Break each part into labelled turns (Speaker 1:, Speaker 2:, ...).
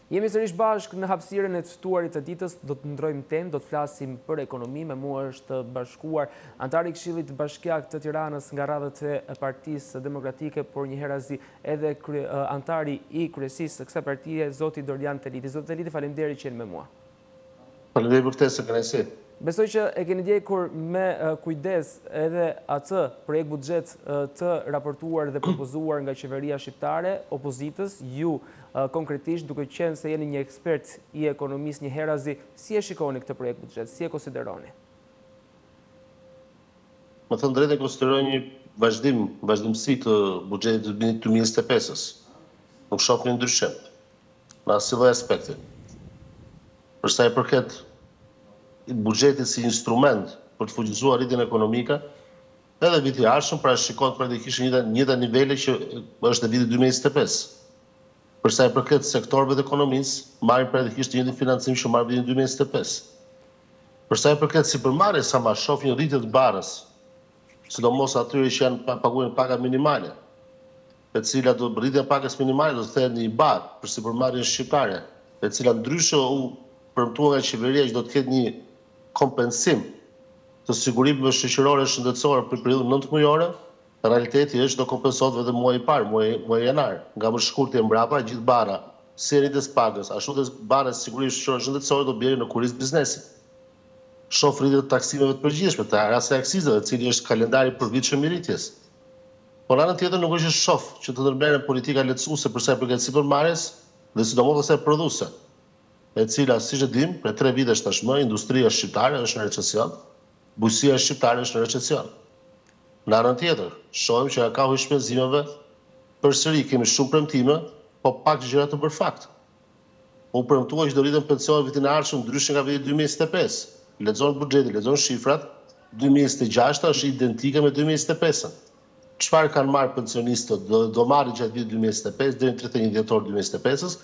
Speaker 1: Jemi sërish bashkë në hapësirën e të ftuarit të ditës, do të ndrojmë temë, do të flasim për ekonomi, me mua është bashkuar antari i Këshillit Bashkiak të Tiranës nga radhët e Partisë Demokratike, por njëherëzi edhe antari i kryesisë së kësaj partie, zoti Dorian Teliti. Zoti Teliti, faleminderit që jeni me mua.
Speaker 2: Faleminderit për ftesën, kënaqësi.
Speaker 1: Besoj që e keni ndjekur me kujdes edhe atë projekt buxhet të raportuar dhe propozuar nga qeveria shqiptare, opozitës, ju konkretisht duke qenë se jeni një ekspert i ekonomisë njëherëzi, si e shikoni këtë projekt buxhet, si e konsideroni?
Speaker 2: Më thënë drejtë, e konsideroj një vazhdimsi të buxhetit të 2025-s. Nuk shoh një ndryshim në asnjë lloj aspekti. Për sa i përket buxhetit si instrument për të fuqizuar rritjen ekonomike, edhe viti i ardhshëm parashikohet praktikisht njëta nivele që është e vitit 2025. Për sa i përket sektorëve të ekonomisë, marrin praktikisht një njëjtin financim që marrin vitin 2025. Për sa i përket sipërmarrjes, sa më shoh një rritje të barës, sidomos atyre që janë paguajnë paga minimale, e cila do rritja e pagës minimale do të thënë një barë për sipërmarrjen shqiptare, e cila ndryshe u premtuar nga qeveria që do të ketë një kompensim të sigurimeve shoqërore shëndetësore për periudhën 9 mujore, realiteti është do kompensohet vetëm muaji i parë, muaji janar. Nga më shkurti e mbrapa, gjithë bara, si rritjes pasgës, ashtu dhe bara e sigurimeve shoqërore shëndetësore do bjerë në kurriz biznesit. Shoh rritje të taksimeve të përgjithshme, të rasti aksizave, i cili është kalendari përvitshëm i rritjes. Por anën tjetër nuk është shoh që të ndërmerren politika lehtësuese për sa i përket sipërmarrjes dhe sidomos asaj prodhuese, e cila, siç e dim, për 3 vitesh tashmë, industria shqiptare është në recesion, bujësia shqiptare është në recesion. Në anën tjetër, shohim që ka u shpenzimeve, përsëri kemi shumë premtime, po pak gjëra të bërfakt. U premtua që do rriten pensionet vitin e ardhshëm ndryshe nga viti 2025. Lexon buxhetin, lexon shifrat, 2026 është identike me 2025-ën. Çfarë kanë marrë pensionistët do marrin gjatë vitit 2025 deri në 31 dhjetor 2025-s,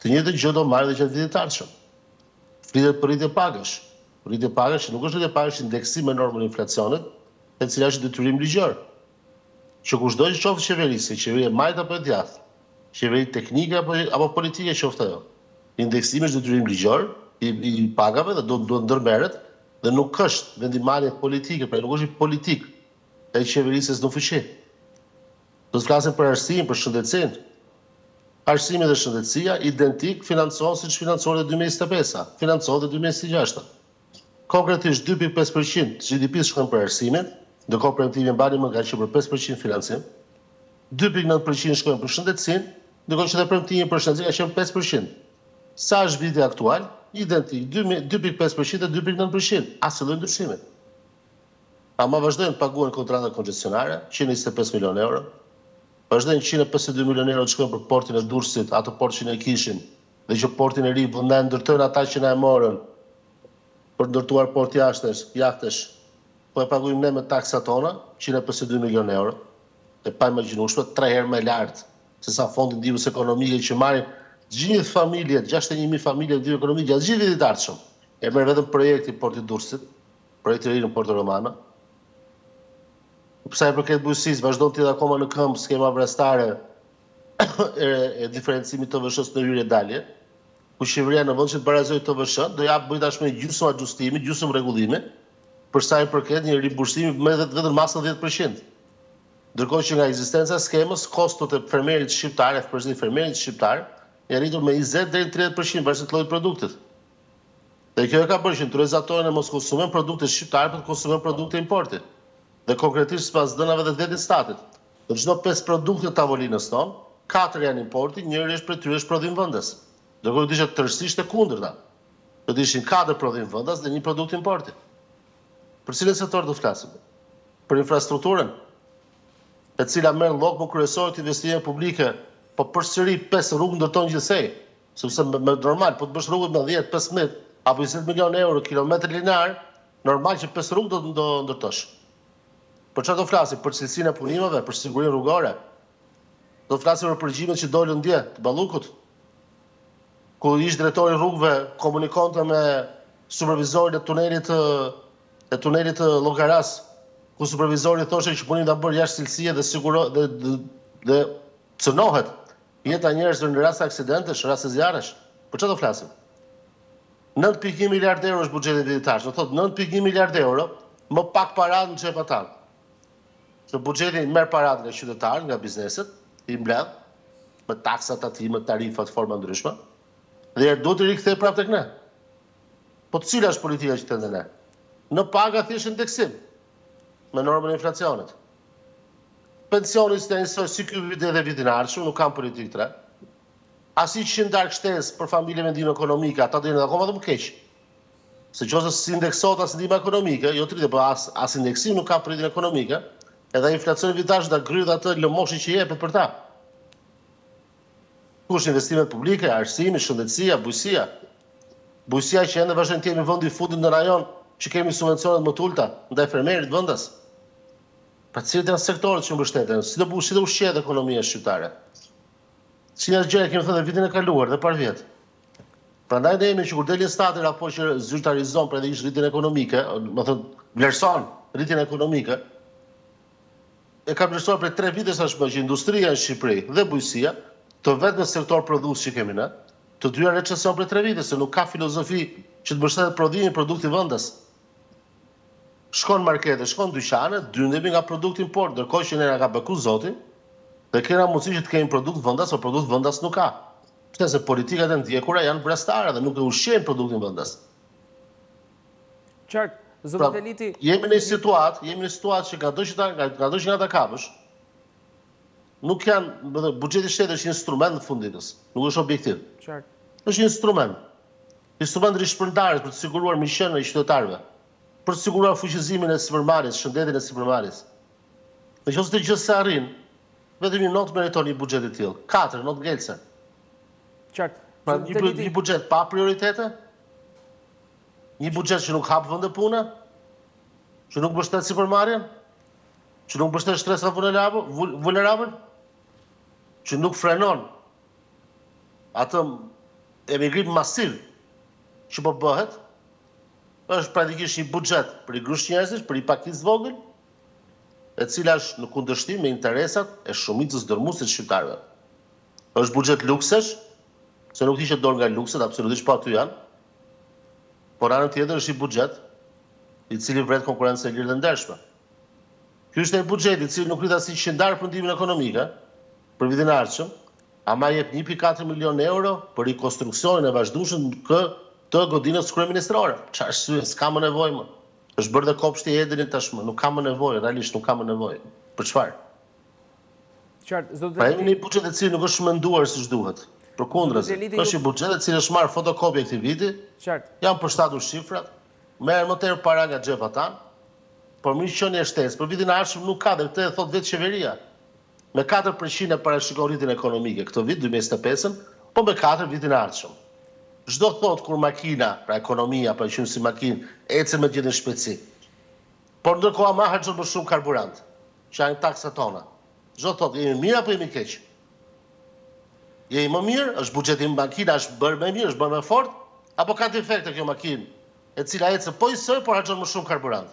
Speaker 2: të njëjtën gjë do marrë dhe gjatë vitit të ardhshëm. Flitet për rritje pagash. Rritje pagash që nuk është rritje pagash indeksim me normën e inflacionit, e cila është detyrim ligjor. Që kushdo që qoftë qeverisë, qeveri e majtë apo e djathtë, qeveri teknike apo politike qoftë ajo, indeksimi është detyrim ligjor i pagave dhe do ndërmerret dhe nuk është vendimarrje politike, pra nuk është politik e qeverisë në fuqi. Do të flasim për arsimin, për shëndetësinë. Arsimi dhe shëndetësia identik financohen siç financohet në 2025-a, financohet në 2026-a. Konkretisht 2.5% të GDP-s shkojnë për arsimin, ndërkohë premtimi mbani më ka qenë për 5% financim. 2.9% shkojnë për shëndetësinë, ndërkohë që premtimi për shëndetësinë ka qenë 5%. Sa është viti aktual? Identik 2.5% dhe 2.9%, asnjë lloj ndryshimi. Ama vazhdojnë të paguajnë kontrata koncesionare, 125 milionë euro. Vazhdojnë 152 milionë euro të shkojnë për portin e Durrësit, atë port që ne kishim, dhe që portin e ri na ndërtojnë ata që na e morën për ndërtuar port jachtesh, po e paguajmë ne me taksat tona, 152 milionë euro. E pa imagjinueshme, 3 herë më lart se sa fondi ndihmës ekonomike që marrin gjithë familjet, 61.000 familje ndihmë ekonomike gjatë gjithë vitit të ardhshëm. E merr vetëm projekti portit Durrësit, projekti i ri në Porto Romano. Sa i përket bujësisë, vazhdon të jetë akoma në këmbë skema vrastare e diferencimit të TVSH-s në hyrje dalje, ku qeveria në vend që të barazojë TVSH, do bëj tashmë gjysmë ajustimi, gjysmë rregullimi, për sa i përket një rimbursimi me vetëm masën 10%. Ndërkohë që nga ekzistenca e skemës, kostot e fermerit shqiptar, e përgjithësisht fermerit shqiptar, janë rritur me 20 deri në 30% varësisht të llojit produktit. Dhe kjo e ka bërë që turizatorët e mos konsumojnë produkte shqiptare, por të konsumojnë produkte importi. Dhe konkretisht sipas dënave të vetë statit. Në çdo 5 produkte të tavolinës tonë, 4 janë importi, njëri është prej tyre është prodhim vendas. Ndërkohë do ishte tërësisht e kundërta. Do të ishin 4 prodhim vendas dhe 1 produkt importi. Për cilën sektor do flasim? Për infrastrukturën, e cila merr llok më kryesor të investimeve publike, po përsëri 5 rrugë ndërton gjithsej, sepse me normal po të bësh rrugë me 10, 15 apo 20 milionë euro kilometër linear, normal që 5 rrugë do ndërtosh. Për çfarë do flasim? Për cilësinë e punimeve, për sigurinë rrugore. Do flasim për përgjimet që dolën dje të Ballukut, ku ish drejtori rrugëve komunikonte me supervizorin e tunelit të Llogaras, ku supervizori thoshte që punimi ta bërë jashtë cilësie dhe cënohet jeta e njerëzve në rast aksidentësh, rast zjarresh. Për çfarë do flasim? 9.1 miliard euro është buxheti vitar. Do thotë 9.1 miliard euro më pak paratë në xhepat tanë. Se buxheti merr paratë nga qytetarët, nga bizneset, i mbledh me taksat aty, me tarifat, forma ndryshme, dhe duhet të rikthej prapë tek ne. Po cila është politika që tende ne? Në paga thjesht indeksim me normën e inflacionit. Pensioni të njësoj si ky vit edhe vitin e ardhshëm, nuk kam politikë të re. Asi që ndark shtesë për familje me ndihmë ekonomike, ata do jenë akoma më keq. Se qoftë se indeksohet as ndihma ekonomike, jo të rritë, po as indeksim nuk ka politikën ekonomike, edhe inflacioni vitar da gryt atë lëmoshi që jepet për ta. Kush investimet publike, arsimi, shëndetësia, bujësia. Bujësia që ende vazhdojnë të jemi vendi i fundit në rajon që kemi subvencionet më të ulta ndaj fermerit vendas. Pra cilët janë sektorët që mbështeten, si do ushqehet ekonomia shqiptare. Si një gjë kemi thënë vitin e kaluar dhe par vjet. Prandaj ne jemi që kur delin stati apo që zyrtarizon pra dhe ish rritjen ekonomike, më thënë vlerëson rritjen ekonomike, e ka vlerësuar për 3 vite tashmë që industria në Shqipëri dhe bujësia, të vetë në sektor prodhues që kemi ne, të dyja recesion për 3 vite, se nuk ka filozofi që të mbështetet prodhimi i produktit vendas. Shkon markete, shkon dyqane, dyndemi nga produkti import, ndërkohë që ne na ka beku zoti, dhe kena mundësi që të kemi produkt vendas, o produkt vendas nuk ka. Pse se politikat e ndjekura janë vrastare dhe nuk e ushqejnë produktin vendas.
Speaker 1: Qartë, zoti Deliti,
Speaker 2: jemi në situatë që nga do që nga ta kapësh, nuk janë, buxheti shtetit është instrument në fund ditës, nuk është objektiv.
Speaker 1: qartë.
Speaker 2: Është instrument rishpërndarjes për të siguruar miqësinë e qytetarëve, për të siguruar fuqizimin e sipërmarrjes, shëndetin e sipërmarrjes. Nëse të gjithë se arrin, vetëm një notë meriton një buxhet të tillë. 4 notë ngelse.
Speaker 1: Qartë.
Speaker 2: Pra një buxhet pa prioritete, një buxhet që nuk hap vende pune, që nuk mbështet sipërmarrjen, që nuk mbështet shtresat vulnerabël, që nuk frenon atë emigrim masiv që po bëhet, është praktikisht një buxhet për i grush njerëzish, për i pakicë vogël, e cila është në kundërshtim me interesat e shumicës dërmuese të shqiptarëve. Është buxhet luksesh, se nuk hiqet dorë nga lukset, absolutisht po aty janë, por anën tjetër është i buxhet i cili vret konkurrencë e lirë dhe ndershme. Ky është një buxhet i cili nuk rrit asnjë qendar për ndikimin ekonomike për vitin e ardhshëm, ama jep 1.4 milion euro për rikonstruksionin e vazhdueshëm të godinës kryeministrore. Çfarë arsye, s'ka më nevojë më. Është bërë dhe kopshti i Edenit tashmë, nuk ka më nevojë, realisht nuk ka më nevojë. Për çfarë?
Speaker 1: Qartë, zoti
Speaker 2: Pa jemi një buxhet i cili nuk është menduar siç duhet. Përkundrazi, është një buxhet i cili është marrë fotokopje këtij viti, janë përshtatur shifrat, merren më tepër para nga xhepat tanë, por miqësioni e shtesë për vitin e ardhshëm nuk ka, dhe këtë e thot vetë qeveria. Me 4% e parashikon rritjen ekonomike këtë vit 2025, po me 4 vitin e ardhshëm. Çdo thot kur makina, pra ekonomia, pra që si makinë, ecën me gjithë shpejtësi. Por ndërkohë ma harxhon më shumë karburant, që janë taksat tona. Çdo thot, jemi mirë apo jemi keq? Jemi më mirë, është buxheti makina, është bërë më mirë, është bërë më fort, apo ka defekte kjo makinë, e cila ecën po i sër, por harxhon më shumë karburant.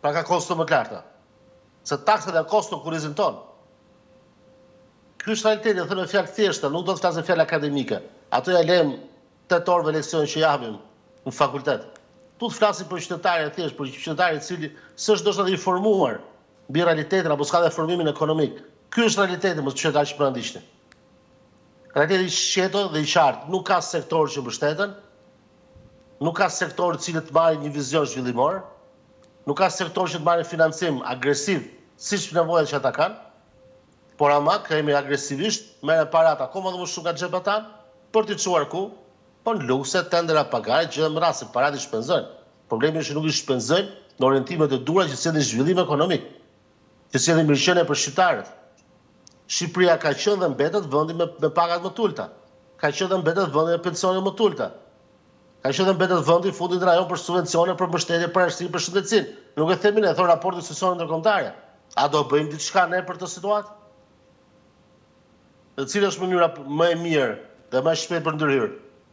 Speaker 2: Pra ka kosto më të larta. Se taksat janë kosto kurrizin tonë. Ky është realiteti, thënë me fjalë thjeshta, nuk do të flasë fjalë akademike. Ato ja lëm 8 orëve leksion që japim në fakultet. Tu të flasim për qytetarin thjesht, për qytetarin i cili s'është ndoshta të informuar mbi realitetin apo s'ka dhe formimin ekonomik. Ky është realiteti, mos çka që pra ndiqni. Realiteti i shqeto dhe i qartë, nuk ka sektor që mbështeten, nuk ka sektor i cili të marrë një vizion zhvillimor, nuk ka sektor që të marrë financim agresiv, siç nevojat që ata kanë, por ama kemi agresivisht merren parat akoma më shumë nga xhepat tanë për t'i çuar ku? Po në lukse, tendera pagare, gjë më rasti, parat i shpenzojnë. Problemi është që nuk i shpenzojnë në orientimet e duhura që sjellin zhvillim ekonomik, që sjellin mirëqenie për shqiptarët. Shqipëria ka qenë dhe mbetet vendi me pagat më të ulta. Ka qenë dhe mbetet vendi me pensione më të ulta. Ka qenë dhe mbetet vendi i fundit rajon për subvencione për mbështetje për arsimin për shëndetësinë. Nuk e themi ne, thon raporti institucioneve ndërkombëtare. A do bëjmë diçka ne për këtë situatë? Dhe cila është mënyra më e mirë dhe më e shpejtë për ndërhyrje?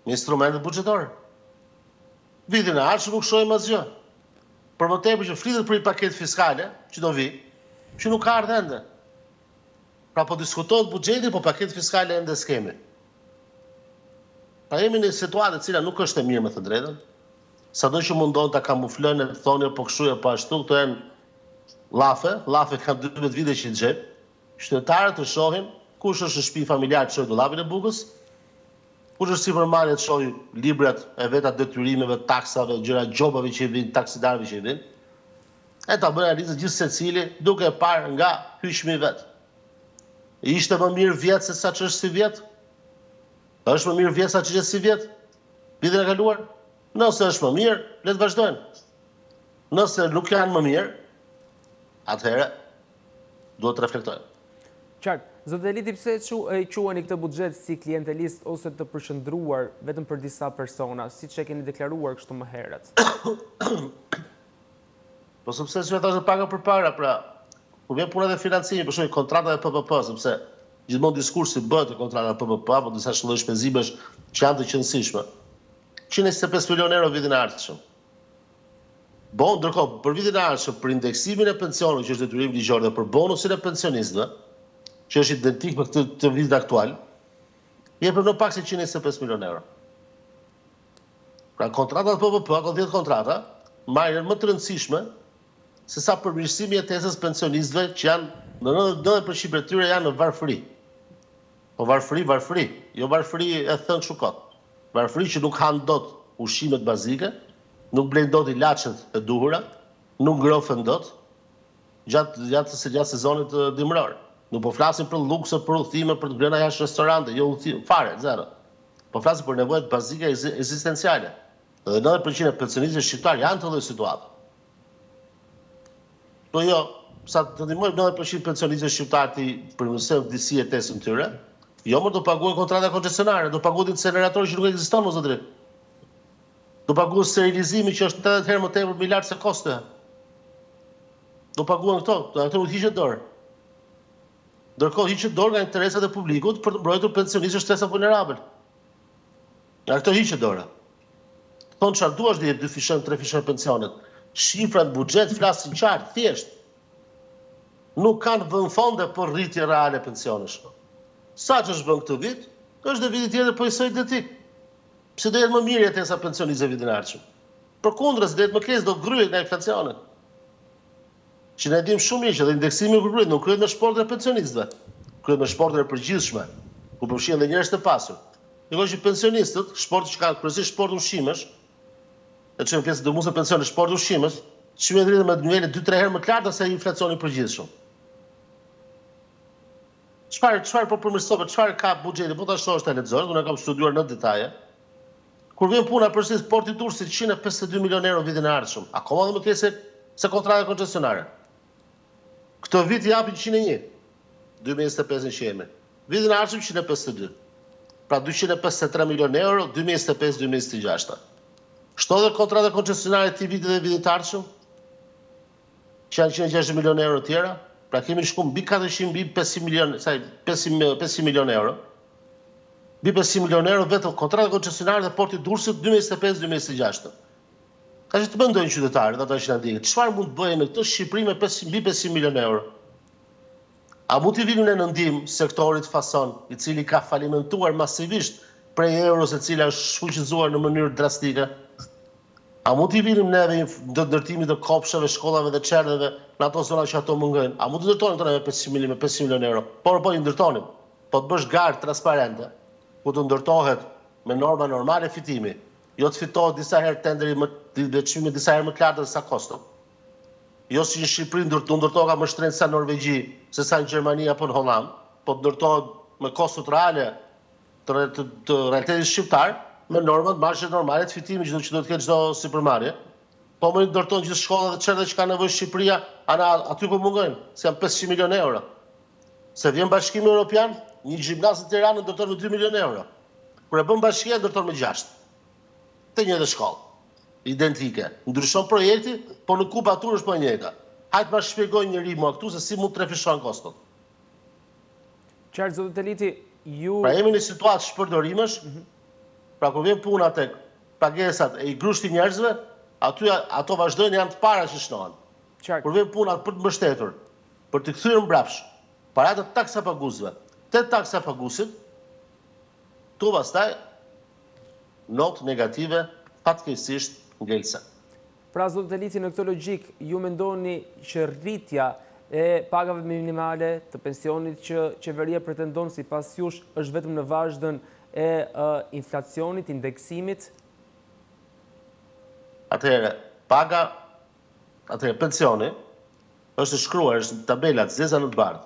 Speaker 2: Me instrumentet buxhetore. Vitin e ardhshëm nuk shohim asgjë. Për më tepër që flitet për një paketë fiskale që do vi, që nuk ka ardhur ende. Pra po diskutohet buxheti, po paketë fiskale ende s'kemi. Pra jemi në situatë e cila nuk është e mirë me të drejtën. Sado që mundon ta kamuflojnë e thonë po kështu e po ashtu, këto janë llafe kanë 12 vite që i xhep. Qytetarët të shohin kush është në shtëpi familjar të shohë dollapin e bukës, kush është sipërmarrje të shohë librat e veta detyrimeve, taksave, gjëra gjobave që i vinë, taksidarëve që i vinë. E ta bëjnë analizë gjithë secili duke parë nga hyjshmi vet. Ishte më mirë vjet se sa ç'është si vjet? Është më mirë vjet sa ç'është si vjet? Vitin e kaluar? Nëse është më mirë, le të vazhdojnë. Nëse nuk janë më mirë, atëherë duhet të reflektojnë.
Speaker 1: Qartë. Zoti Eliti, pse e quajni këtë buxhet si klientelist ose të përqendruar vetëm për disa persona, siç e keni deklaruar kështu më herët?
Speaker 2: Po sepse si thashë paga për para, pra kur vjen puna e financimit, për shembull kontrata e PPP, sepse gjithmonë diskursi bëhet e kontrata e PPP, apo disa shëllë shpenzimesh që janë të qëndësishme. 125 milion euro vitin e ardhshëm. Bon, ndërkohë, për vitin e ardhshëm, për indeksimin e pensionit, që është detyrim ligjor, dhe për bonusin e pensionistëve, që është identik me këtë vitin aktual, jepën në pak se 125 milion euro. Pra kontratat PPP, ka 10 kontrata, marrin më të rëndësishme se sa përmirësimi i jetesës pensionistëve që janë në 90% e tyre janë në varfëri. Po varfëri, jo varfëri e thënë kështu kot. Varfëri që nuk han dot ushqimet bazike, nuk blejnë dot ilaçet e duhura, nuk ngrohen dot gjatë sezonit dimror. Nuk po flasim për lukse, për udhime, për të grëna jashtë restorante, jo udhime, fare, zero. Po flasim për nevojat bazike ekzistenciale. Dhe 90% e pensionistëve shqiptar janë të lloj situate. Po jo, sa të ndihmojmë 90% pensionistëve shqiptar të përmirësojnë disi jetesën tyre, jo më do paguajnë kontrata koncesionare, do paguajnë incinerator që nuk ekziston më zotëri. Do paguajnë sterilizimi që është 80 herë më tepër më lart se koste. Do paguajnë këto, ato u hiqet dorë. Ndërkohë hiqet dorë nga interesat e publikut për të mbrojtur pensionistët shtesa vulnerabël. Nga këto hiqet dorë. Thonë çfarë duash dhe 2 fishën, 3 fishën pensionet. Shifrat buxhet flasin qartë, thjesht. Nuk kanë vënë fonde për rritje reale pensionesh. Sa që është bën këtë vit, është dhe viti tjetër po njësoj identik. Pse do jetë më mirë jetesa pensionistëve vitin e ardhshëm? Përkundër, do jetë më keq, do gryhet nga inflacioni. Që ne dim shumë mirë që dhe indeksimi përgryhet nuk kryhet me shportën e pensionistëve, kryhet me shportën e përgjithshme, ku përfshihen dhe njerëz të pasur. Ndërkohë që pensionistët, shporti që kanë kryesisht sport ushqimesh, e çojnë pjesë dëmuese pensione sport ushqimesh, çmimet rriten me nivele 2-3 herë më të larta se inflacioni i përgjithshëm. Çfarë po përmirësohet, çfarë ka buxheti, po ta shohësh ta lexosh, unë kam studiuar në detaje. Kur vjen puna për sporti Durrësit 152 milion euro vitin e ardhshëm, akoma më keq se kontrata koncesionare. Këtë vit japin 101, 2025 që jemi. Vitin e ardhshëm 152. Pra 253 milion euro 2025-2026. Shto dhe kontrata koncesionare të vitit dhe vitit të ardhshëm, që janë 160 milion euro tjera, pra kemi shku mbi 400, mbi 500 milion euro. Mbi 500 milion euro vetëm kontrata koncesionare dhe porti Durrësit 2025-2026. Ka që të mendojnë qytetarët, ata që na ndjekin, çfarë mund të bëjë në këtë Shqipëri me mbi 500 milion euro? A mund t'i vinim në ndihmë sektorit fason, i cili ka falimentuar masivisht prej euros e cila është shfuqizuar në mënyrë drastike? A mund t'i vinim neve në ndërtimit të kopshave, shkollave dhe çerdheve në ato zona që ato mungojnë? A mund të ndërtonim tonë me 500 milion euro? Po i ndërtonim. Po të bësh garë transparente, ku të ndërtohet me norma normale fitimi, jo të fitohet disa herë tenderi dhe çmime disa herë më të larta se sa kosto. Jo si në Shqipëri do ndërtohet më shtrenjtë sa në Norvegji, se sa në Gjermani apo në Holland, po të ndërtohet me kostot reale të realitetit shqiptar, me normat marshet normale të fitimit që do të ketë çdo sipërmarrje. Po më ndërtojnë gjithë shkollat dhe çerdhet që ka nevojë Shqipëria, aty po mungojnë, se janë 500 milion euro. Se vjen Bashkimi Evropian, një gjimnaz në Tiranë ndërton me 2 milion euro. Kur e bën bashkia ndërton me 6. Të njëjtë shkollë. Identike. Ndryshon projekti, po në kubatur është po e njëjta. Hajtë ma shpjegoj njëri mua këtu se si mund të refishon kostot.
Speaker 1: Qartë, zotë Eliti, ju...
Speaker 2: Pra jemi në situatë shpërdorimesh, pra kur vjen puna tek pagesat e i grushti njerëzve, ato vazhdojnë janë të para që shnohen. Kur vjen puna për të mbështetur, për të kthyer mbrapsht, parat e taksa pagusëve, te taksa pagusit, tu pastaj notë negative fatkeqësisht ngelëse.
Speaker 1: Pra, zotë Delici, në këtë logjik, ju mendoni që rritja e pagave minimale të pensionit që qeveria pretendon sipas jush është vetëm në vazhdën e inflacionit, indeksimit?
Speaker 2: Atëherë, pensioni është shkruar në tabelat zeza në të bardhë.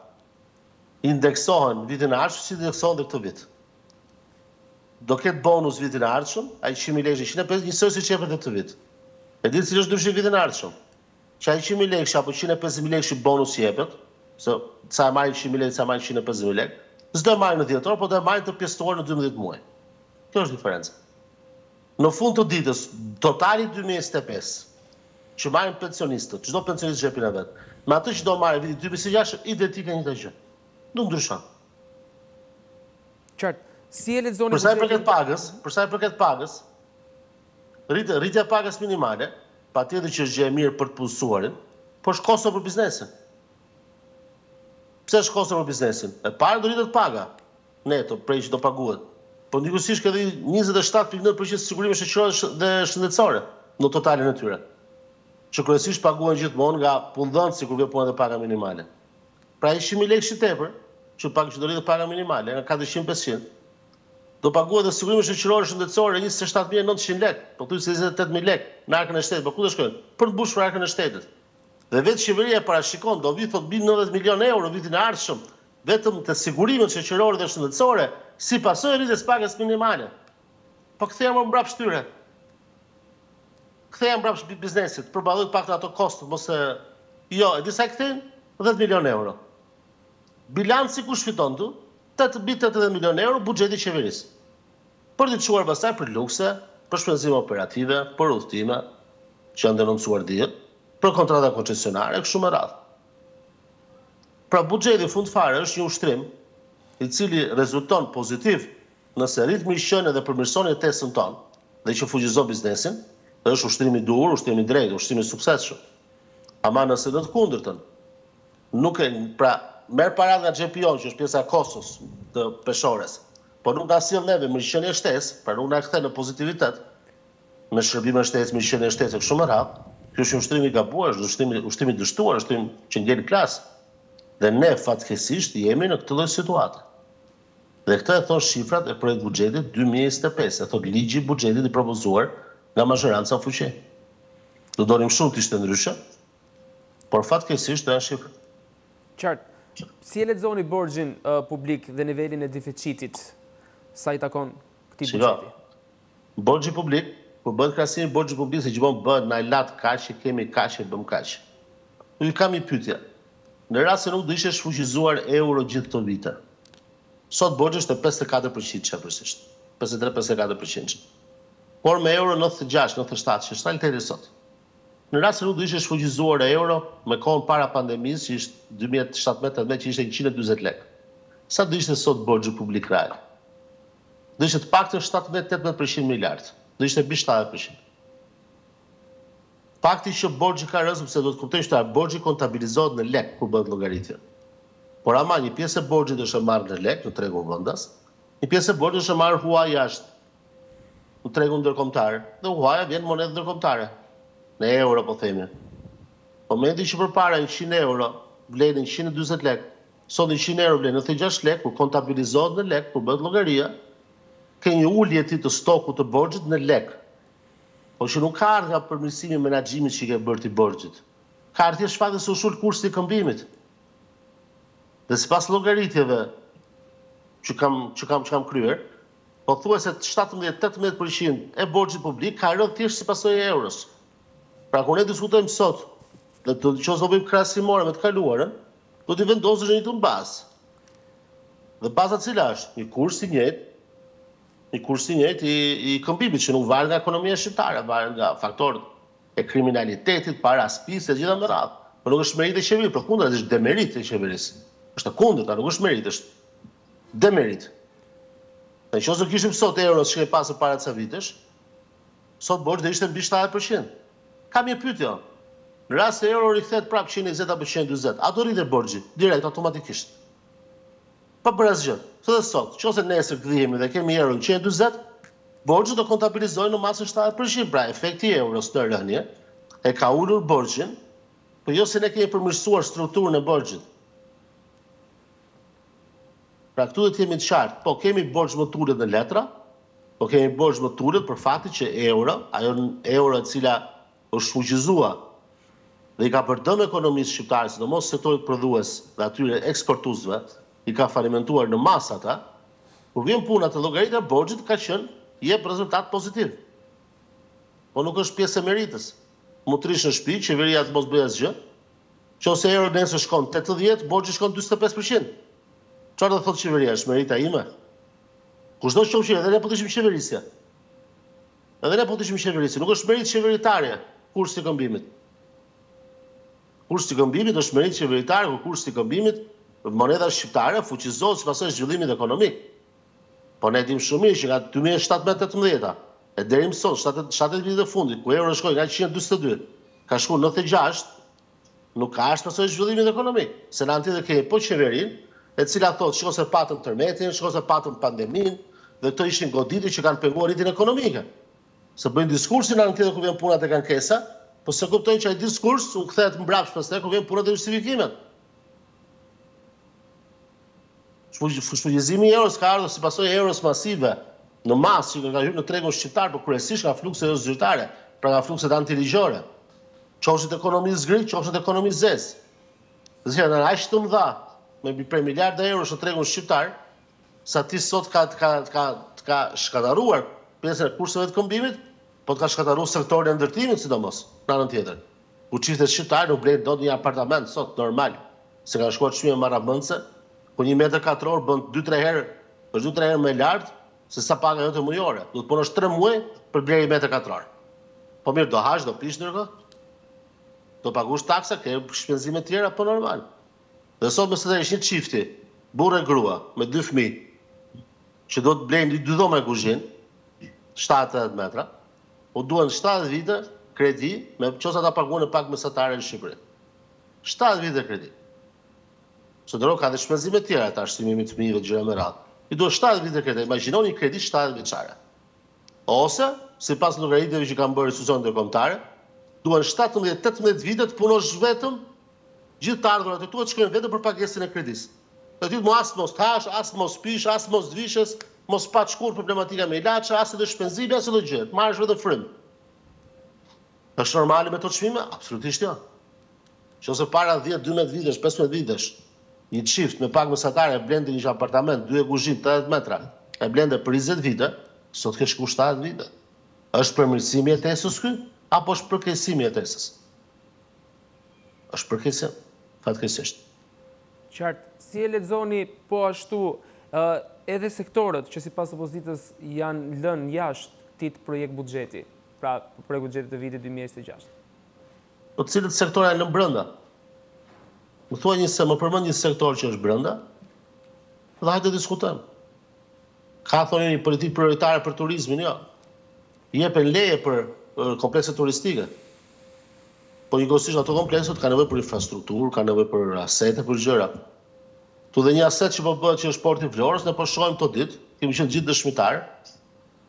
Speaker 2: Indeksohen vitin e ardhshëm si indeksohen dhe këtë vit. Do ketë bonus vitin e ardhshëm, ai 100.000 lekë 150 njësoj si çepet këtë vit. E ditë cilë është ndryshimi vitin e ardhshëm. Që ai 100.000 lekë apo 150.000 lekë bonus jepet, se sa marrin 100.000 lekë, sa marrin 150.000 lekë, s'do marrin në dhjetor, por do marrin të pjesëtuar në 12 muaj. Kjo është diferenca. Në fund të ditës, totali 2025, që marrin pensionistët, çdo pensionist xhepin e vet, me atë që do marrë viti 2026, identike njëjta gjë. Nuk ndryshon.
Speaker 1: Qartë. Si e lexoni
Speaker 2: Për sa i përket pagës, rritja e pagës minimale, patjetër që është gjë e mirë për të punësuarin, por është kosto për biznesin. Pse është kosto për biznesin? E para do rritet paga neto prej që do paguhet. Po ndikuesisht ka edhe 27.9% sigurime shoqërore dhe shëndetësore në totalin e tyre. Që kryesisht paguhen gjithmonë nga punëdhënësi kur vjen puna te paga minimale. Pra 100.000 lekë që tepër, që do rritet paga minimale nga 400-500, do paguhet dhe sigurime shoqërore shëndetësore 27.900 lekë, po thuaj se 28.000 lekë në arkën e shtetit, po ku do shkojnë? Për të mbushur arkën e shtetit. Dhe vetë qeveria parashikon do vi thot 90 milion euro vitin e ardhshëm vetëm te sigurimet shoqërore dhe shëndetësore si pasojë rritjes pagës minimale. Po kthejmë më mbrapa shtyre. Kthejmë mbrapa biznesit, përballojnë pak ato kosto, mos e jo, e disa kthejnë 10 milion euro. Bilanci kush fiton tu? 80 milion euro buxheti i qeverisë. Për të çuar pastaj për lukse, për shpenzime operative, për udhëtime që janë denoncuar dihet, për kontrata koncesionare, kështu me radhë. Pra buxheti fund fare është një ushtrim i cili rezulton pozitiv nëse rrit mirëqenien dhe përmirëson jetesën tonë dhe që fuqizon biznesin, dhe është ushtrim i duhur, ushtrim i drejtë, ushtrim i suksesshëm. Ama nëse në të kundërtën, nuk e pra merr paratë nga xhepi jon, që është pjesa e kostos të peshores, por nuk na sjell neve mirëqenie e shtesë, pra nuk na kthen në pozitivitet, me shërbime shtesë, mirëqenie e shtesë kështu me radhë. Ky është një ushtrim i gabuar, është ushtrim i dështuar, ushtrim që ngel klasë. Dhe ne fatkeqësisht jemi në këtë lloj situate. Dhe këtë e thon shifrat e projekt buxhetit 2025, e thot ligji i buxhetit i propozuar nga mazhoranca fuqi. Do donim shumë të ishte ndryshe, por fatkeqësisht janë shifrat.
Speaker 1: Qartë. Si e lexoni borxhin publik dhe nivelin e deficitit sa i takon këtij buxheti?
Speaker 2: Borxhi publik, kur bëhet krahasimi borxhi publik se gjithmonë bëhet na lat kaq, kemi kaq, bëm kaq. Unë kam një pyetje. Në rast se nuk do ishte shfuqizuar euro gjithë këto vite, sot borxhi është 54% çfarësisht. 53-54%. Por me euro 96-97, që është realiteti sot. Në rast se nuk do ishte shfuqizuar euro me kohën para pandemisë, që ishte 2017-18, që ishte 140 lekë. Sa do ishte sot borxhi publik real? Do ishte të paktën 17-18% miliard. Do ishte mbi 70%. Fakti që borxhi ka rënë, sepse do të kuptojmë se borxhi kontabilizohet në lekë kur bëhet llogaritja. Por ama një pjesë e borxhit është e marrë në lekë në tregun vendas, një pjesë e borxhit është e marrë huaj jashtë në tregun ndërkombëtar, dhe huaja vjen monedë ndërkombëtare. Në euro po themi. Momenti që përpara 100 euro vlen 140 lekë, sot 100 euro vlen 96 lekë, kur kontabilizohet në lekë, kur bëhet llogaria, ka një ulje të stokut të borxhit në lekë. Po që nuk ka ardhur nga përmirësimi i menaxhimit që ke bërë ti borxhit. Ka ardhur thjesht shfaqje se u shul kursi i këmbimit. Dhe sipas llogaritjeve që kam kryer, po thuajse 17-18% e borxhit publik ka rënë thjesht si pasojë e euros. Pra kur ne diskutojmë sot, dhe të qoftë bëjmë krahasimore me të kaluarën, do të vendosësh një bazë. Dhe baza cila është? Një kurs i njëjtë i këmbimit që nuk varet nga ekonomia shqiptare, varet nga faktorët e kriminalitetit, paraspisë, gjitha me radhë. Por nuk është merit e qeverisë, përkundër është demerit e qeverisë. Është e kundërta, nuk është merit, është demerit. Në qoftë se kishim sot euros që kemi pasur para ca vitesh, sot borxhi do ishte mbi 70%. Kam një pyetje. Në rast se euro rikthehet prapë 120 apo 140, a do rritet borxhi direkt automatikisht? Pa bërë asgjë. Thotë sot, nëse nesër kthehemi dhe kemi euro 140, borxhet do kontabilizojnë në masë 70%, pra efekti i euros në rënje e ka ulur borxhin, por jo se ne kemi përmirësuar strukturën e borxhit. Pra këtu do të jemi të qartë, po kemi borxh më të ulët në letra, po kemi borxh më të ulët për faktin që ajo euro e cila është fuqizua dhe i ka përdëm ekonomisë shqiptare, sidomos sektorit prodhues dhe atyre eksportuesve, i ka falimentuar në masë ata, kur vjen puna të llogaritja e borxhit ka qenë jep rezultat pozitiv. Po nuk është pjesë e meritës. Mu të rish në shtëpi, qeveria të mos bëjë asgjë, nëse euro nesër shkon 80, borxhi shkon 45%. Çfarë do thotë qeveria? Është merita ime? Kushdo që qoftë, edhe ne po të ishim qeverisja. Nuk është meritë qeveritare kursi i këmbimit. Kursi i këmbimit është meritë qeveritare, kur kursi i këmbimit moneda shqiptare fuqizohet si pasojë e zhvillimit ekonomik. Po ne dim shumë mirë që nga 2017-18 e deri më sot, 7 vitet e fundit, ku euro shkoi nga 142, ka shkuar 96, nuk ka as pasojë e zhvillimit ekonomik. Se në anë kemi po qeverinë, e cila thotë shiko se patëm tërmetin, shiko se patëm pandeminë, dhe këto ishin goditje që kanë penguar rritjen ekonomike. Se bëjnë diskursin në anë tjetër ku vjen punat e ankesa, po se kuptojnë që ai diskurs u kthehet mbrapsht pastaj ku vjen punat e justifikimet. Shfuqizimi i euros ka ardhur si pasojë e euros masive në masë që ka hyrë në tregun shqiptar, por kryesisht nga flukset jo zyrtare, pra nga flukset antiligjore. Qofshin ekonomisë zgrit, qofshin ekonomisë zez. Dhe janë aq të mëdha me prej miliardë eurosh në tregun shqiptar, sa ti sot ka shkataruar pjesën e kurseve të këmbimit, po të ka shkataruar sektorin e ndërtimit sidomos në anën tjetër. Ku çiftet shqiptare nuk blejnë dot një apartament sot normal, se ka shkuar çmime marramendse, ku 1 metër katror bën 2-3 herë më lart se sa paga jote mujore. Do të punosh 3 muaj për blerje metër katror. Po mirë, do hash, do pish ndërkohë. Do pagush taksa, ke shpenzime tjera, po normal. Dhe sot mëse të ishin çifti, burrë e grua, me 2 fëmijë, që do të blejnë 2 dhoma e kuzhinë, 70 metra, u duan 70 vite kredi, me qosa ta paguën e pak mesatare në Shqipëri. 70 vite kredi. Se dërro ka dhe shpenzime tjera të arsimimi të fëmijëve gjëra me radhë. I duhet 70 vite kredi, imagjinoni kredi 70 vjeçare. Ose, sipas llogaritjeve që kanë bërë institucionet ndërkombëtare, duan 17-18 vite të punosh vetëm gjithë të ardhurat e tua të shkojnë vetëm për pagesën e kredisë. Dhe ti as mos hash, as mos pish, as mos dvishesh, mos pa të shkur problematika me ilaçe, as edhe shpenzime, as edhe gjë. Marrësh vetëm frym. Është normale me to çmime? Absolutisht jo. Qose para 10-12 vitesh, 15 vitesh, një çift me pak mesatare e blende një apartament, 2 kuzhinë, 80 metra, e blende për 20 vite, sot ke shku 70 vite. Është përmirësimi i jetesës ky apo është përkeqësimi i jetesës? Është përkeqësim, fatkeqësisht.
Speaker 1: Qartë, si e lexoni po ashtu edhe sektorët që sipas opozitës janë lënë jashtë këtij projekt buxheti, pra projekt buxhetit të vitit 2026?
Speaker 2: Po cilët sektora janë brenda? Më thuaj më përmend një sektor që është brenda, dhe hajde të diskutojmë. Ka thonë një politikë prioritare për turizmin, jo. Jepen leje për komplekse turistike. Po njëkohësisht ato komplekset ka nevojë për infrastrukturë, ka nevojë për asete, për gjëra. Tu dhe një aset që po bëhet që është porti i Vlorës, ne po shohim këto ditë, kemi qenë gjithë dëshmitar,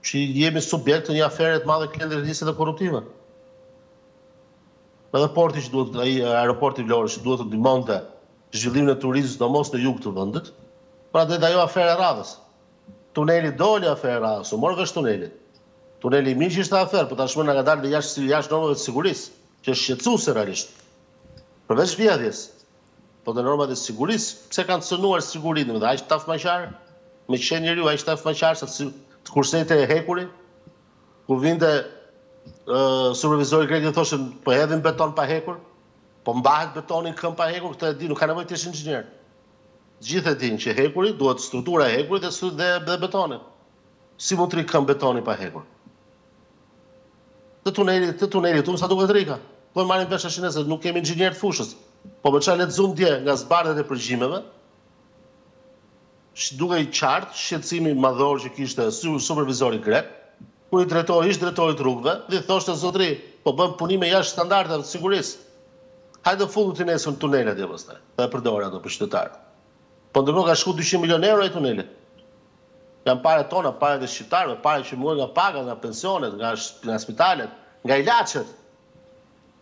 Speaker 2: që jemi subjekt të një afere të madhe klientelisë dhe korruptive. Edhe porti që duhet, aeroporti i Vlorës që duhet të ndihmonte zhvillimin e turizmit sidomos në jug të vendit, pra dhe ajo afere radhës. Tuneli doli afere radhës, u mor vesh tuneli. Tuneli i Miqit ishte afere, por tashmë na ka dalë jashtë normave të sigurisë, që është shqetësuese realisht. Përveç vjedhjes, po dhe normat e sigurisë, pse kanë cënuar sigurinë, dhe aq tafmaqar, me qenë njeriu aq tafmaqar sa të kursete e hekuri, ku vinte supervizori grek dhe thoshin, po hedhin beton pa hekur, po mbahet betonin këm pa hekur, këtë e di, nuk ka nevojë të jesh inxhinier. Gjithë e dinë që hekuri duhet struktura e hekurit dhe betoni. Si mund të rri këm betoni pa hekur? Të tuneli tu sa duket rika. Po marrin vesh tashin se nuk kemi inxhinier të fushës. Po më çfarë lexuam dje nga zbardhjet e përgjimeve, duke i qartë shqetësimi madhor që kishte supervizori grek, kur ishte drejtori të rrugëve, dhe thoshte zotëri, po bën punime jashtë standardeve të sigurisë. Hajde fundu të nesër në tunelet e pastaj, dhe përdore ato për qytetarët. Po ndërkohë ka shku 200 milion euro ai tuneli. Janë pare tona, pare dhe shqiptarëve, pare që muaj nga paga, nga pensionet, nga spitalet, nga ilaçet.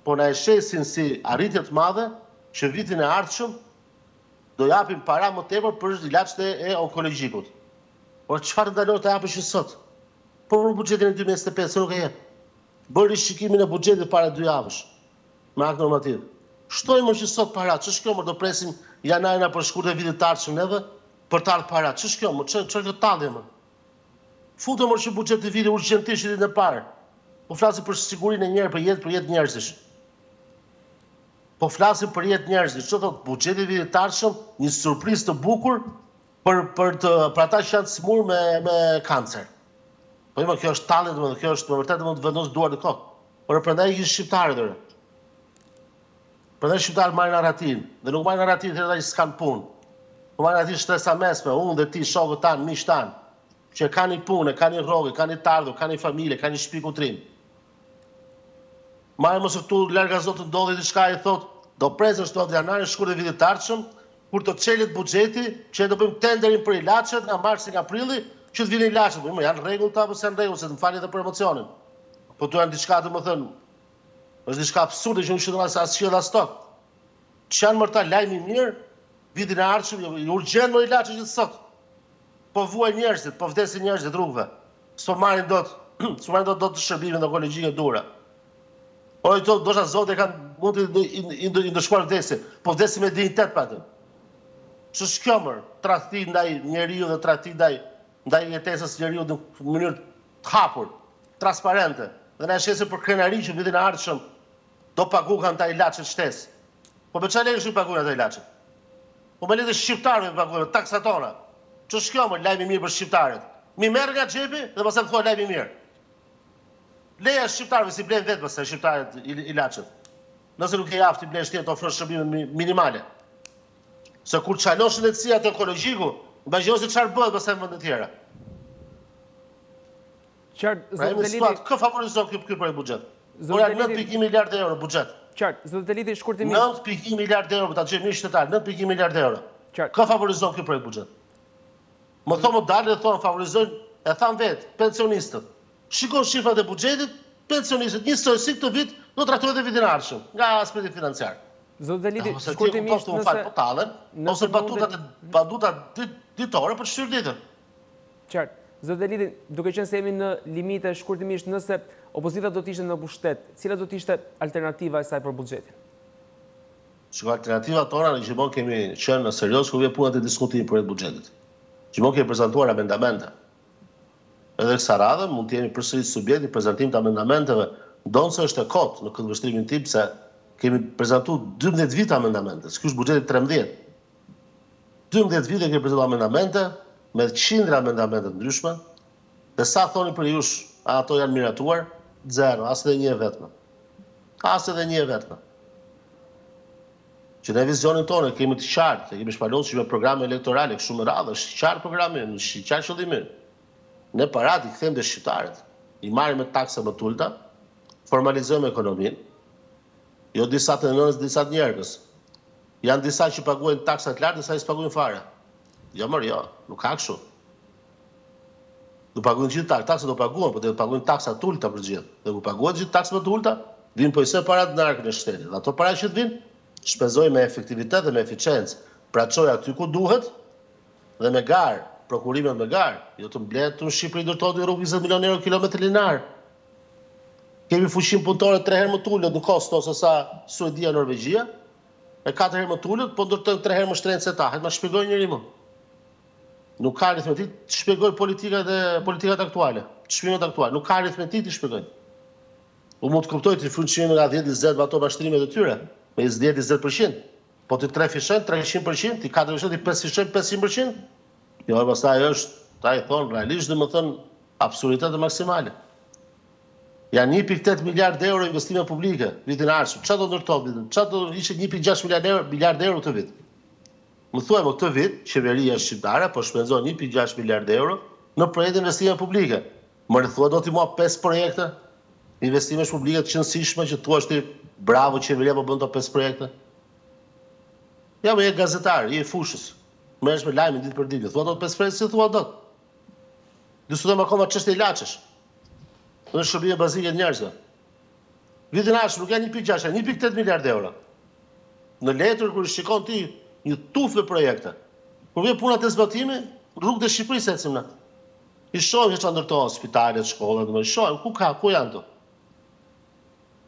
Speaker 2: Po na e shesin si arritjet madhe që vitin e ardhshëm do japim para më tepër për ilaçet e onkologjikut. Por çfarë ndalon të japësh sot? Po për buxhetin e 2025 nuk e jep. Bëri shikimin e buxhetit para 2 javësh me akt normativ. Shtojmë që sot para, ç'është kjo më do presim janarin apo shkurtë vitit të ardhshëm neve për të ardhur para. Ç'është kjo më, ç'është kjo tallje më? Futëm që buxheti viti urgjentisht ditën e parë. Po flasim për sigurinë e njerëzve, për jetë njerëzish. Po flasim për jetë njerëzish. Ço thot buxheti vitit të ardhshëm, një surprizë të bukur për ata që janë të smur me kancer. Po ima kjo është tallje, domethënë kjo është vërtet të vendos duar në kokë. Por prandaj që shqiptarët dorë. Prandaj shqiptarët marrin narrativin, dhe nuk marrin narrativin të ata që s'kan punë. Po marrin narrativin shtresa mesme, unë dhe ti, shokët tanë, miqtë tanë, që kanë një punë, kanë një rrogë, kanë një tardhur, kanë një familje, kanë një shtëpi kutrim. Marrin mos këtu larg Zotit ndodhi diçka i thot, do presë 7 janarin shkurtë vitit të ardhshëm, kur të çelet buxheti, që do bëjmë tenderin për ilaçet nga marsi nga prilli, që të vinë ilaçet. Po janë rregull ta apo s'janë rregull, se të më falni edhe për emocionin. Po tu janë diçka domethënë, është diçka absurde që nuk shitën asgjë as stok. Ç'janë më ta lajmi mirë, vitin e ardhshëm, urgjent më ilaçe që sot. Po vuaj njerëzit, po vdesin njerëzit rrugëve. S'po marrin dot të shërbimin onkologjik e dura. Po i thotë dosha Zoti kanë mund të ndëshkuar vdesin, po vdesin me dinjitet pa atë. Ç'është kjo më? Tradhti ndaj njeriu dhe tradhti ndaj jetesës njeriu në mënyrë të hapur, transparente. Dhe na shesin për krenari që vitin e ardhshëm do paguhen ata ilaçet shtesë. Po me çfarë lekësh i paguhen ata ilaçet? Po me lekë shqiptarëve paguhen, taksa tona. Ç'është kjo më lajmi mirë për shqiptarët? Mi merr nga xhepi dhe pastaj thua lajmi mirë. Leja shqiptarëve si blen vetë pastaj shqiptarët ilaçet. Nëse nuk e jap ti blen shteti të ofrosh shërbime minimale. Se kur çalosh lehtësia të ekologjiku, imagjino se çfarë bëhet pastaj në vende të tjera.
Speaker 1: Qartë, zoti Delidi,
Speaker 2: kë favorizon ky projekt buxhet? Ora 9.1 miliardë euro buxhet.
Speaker 1: Qartë, zoti Delidi shkurtimisht.
Speaker 2: 9.1 miliardë euro, ta gjejmë shtetar, 9.1 miliardë euro.
Speaker 1: Qartë.
Speaker 2: Kë favorizon ky projekt buxhet? Më thonë dalë dhe thonë favorizojnë, e thanë vetë, pensionistët. Shikon shifrat e buxhetit, pensionistët njësoj këtë vit do trajtohet edhe vitin e ardhshëm, nga aspekti financiar.
Speaker 1: Zoti Delidi, shkurtimisht
Speaker 2: ose batutat ditore për shtyr ditën.
Speaker 1: Qartë. Zoti Delidi, duke qenë se jemi në limite, shkurtimisht nëse opozita do të ishte në pushtet, cila do të ishte alternativa e saj për buxhetin?
Speaker 2: Shiko, alternativa tona në gjithmonë kemi qenë në serios kur vjen puna të diskutimit për buxhetit. Gjithmonë kemi prezantuar amendamente. Edhe kësa radhe mund të jemi përsëri subjekti prezantim të amendamenteve, ndonse është e kot në këtë vështrimin tim se kemi prezantuar 12 vite amendamente, ky është buxheti 13. 12 vite kemi prezantuar amendamente me qindra amendamente të ndryshme, dhe sa thoni për jush, ato janë miratuar, 0, as edhe një vetëm. As edhe një vetëm. Që në vizionin tonë kemi të qartë, kemi shpalosur me programe elektorale, kështu me radhë, është qartë programi, është qartë qëllimi. Ne parat i kthejmë dhe shqiptarët, i marrim me taksa më të ulta, formalizojmë ekonominë, jo disa të nënës, disa të njerëzës. Janë disa që paguajnë taksa të lartë, disa që s'paguajnë fare. Jo, nuk ka kështu. Do paguajnë gjithë taksa do paguajnë, por do paguajnë taksa të ulta për gjithë. Dhe ku paguajnë gjithë taksa më të ulta, vinë pojse parat në arkën e shtetit. Dhe ato para që të vinë, shpenzojnë me efektivitet dhe me eficiencë. Pra çoj aty ku duhet dhe me garë, prokurimet me garë. Jo të mbledh në Shqipëri ndërtohet rrugë 20 milion euro kilometër linar. Kemi fushim punëtore 3 herë më të ulët në kosto ose sa Suedia, Norvegjia, e 4 herë më të ulët, po ndërtojnë 3 herë më shtrenjtë se ta. Hajde ma shpjegoj njëri më. Nuk ka aritmetik të shpjegoj politikat aktuale, çmimet aktuale. Nuk ka aritmetik të shpjegoj. U mund të kuptoj të fushim nga 10-20 me ato mashtrimet e tyre, me 10-20%. Po të 3 fishën 300%, ti 4 fishën, ti 5 fishën 500%. Jo, pastaj është, ta i thonë, realisht dhe më thënë, absurditet maksimale. Janë 1.8 miliard euro investime publike, vitin ardhshëm. Çfarë do ndërtohet vitin? Çfarë do ishte 1.6 miliard euro këtë vit? Më thuaj, më këtë vit, qeveria shqiptare po shpenzon 1.6 miliard euro në projekte investime publike. Më rithua do t'i mua 5 projekte, investimesh publike të qëndësishme që thua ti bravo qeveria po bën to 5 projekte. Ja, më je gazetar, je fushës. Merresh me lajmin ditë për ditë. Thua dot 5 projekte, si thua dot? Diskutojmë akoma çështje ilaçesh. Në shërbime bazike të njerëzve. Vitin ashtë nuk janë 1.6, 1.8 miliard euro. Në letër, kur shikon ti një tufë projekte, kur vjen puna të zbatimi, rrugët e Shqipërisë ecim na. I shohim që ndërtohen spitalet, shkollat, më shohim ku janë to?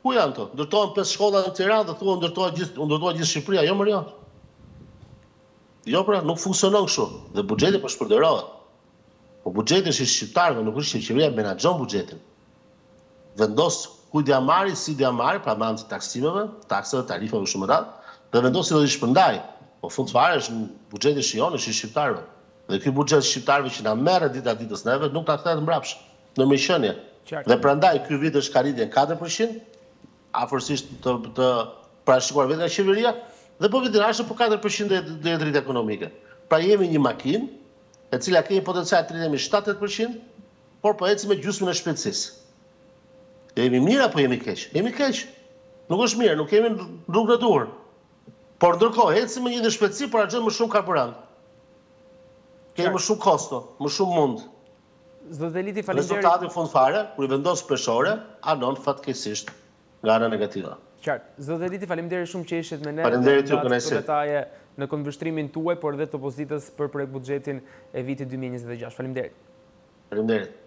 Speaker 2: Ku janë to? Ndërtohen 5 shkolla në Tiranë dhe thua ndërtohet gjithë Shqipëria, jo më jo. Jo pra, nuk funksionon kështu. Dhe buxheti po shpërdoret. Po buxheti është i shqiptarëve, nuk është që qeveria menaxhon buxhetin. Vendos ku dia marri, si dia marri, pra me anë të taksimeve, taksave, tarifave shumë më radh, dhe vendos si do t'i shpërndaj. Po fund fare është në buxheti shijon, është i shqiptarëve. Dhe ky buxhet shqiptarëve që na merret dita ditës neve nuk ta kthehet mbrapsht në mirëqenie. Dhe prandaj ky vit është ka rritje 4%, afërsisht të parashikuar vetë nga qeveria, dhe po vitin ardhshëm po 4% do jetë rritje ekonomike. Pra jemi një makinë e cila ka një potencial të rritemi 7-8%, por po ecim me gjysmën e shpejtësisë. Jemi mirë apo jemi keq? Jemi keq. Nuk është mirë, nuk kemi rrugën e duhur. Por ndërkohë ecim me një shpejtësi, por harxojmë më shumë karburant. Kemi më shumë kosto, më shumë mund.
Speaker 1: Zot Deliti, faleminderit.
Speaker 2: Rezultati fund fare, kur i vendos peshore, anon fatkeqësisht nga ana negative.
Speaker 1: Qartë. Zot Deliti, faleminderit shumë që ishit me ne.
Speaker 2: Faleminderit ju, kënaqësi.
Speaker 1: Detaje në konvështrimin tuaj, por dhe të opozitës për projekt buxhetin e vitit 2026. Faleminderit.
Speaker 2: Faleminderit.